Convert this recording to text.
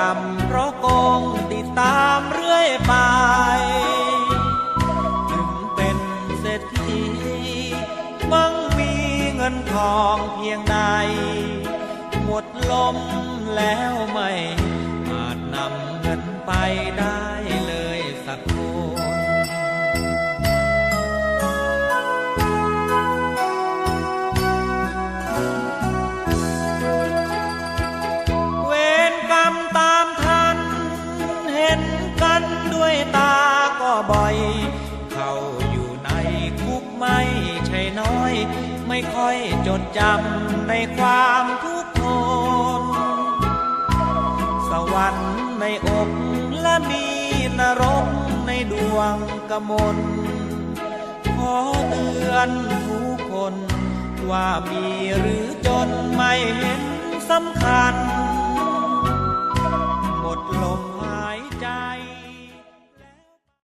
รรมเพราะโกงติดตามเรื่อยไปถึงเป็นเศรษฐีมั่งมีเงินทองเพียงใดหมดลมแล้วไม่อาจนำเงินไปได้เลยสักคนเวรกรรมตามทันเห็นกันด้วยตาก็บ่อยเข้าอยู่ในคุกไม่ใช่น้อยไม่ค่อยจดจำในความทุกข์ทนสวรรค์ในอกและมีนรกในดวงกมลขอเตือนทุกคนว่ามีหรือจนไม่เห็นสำคัญ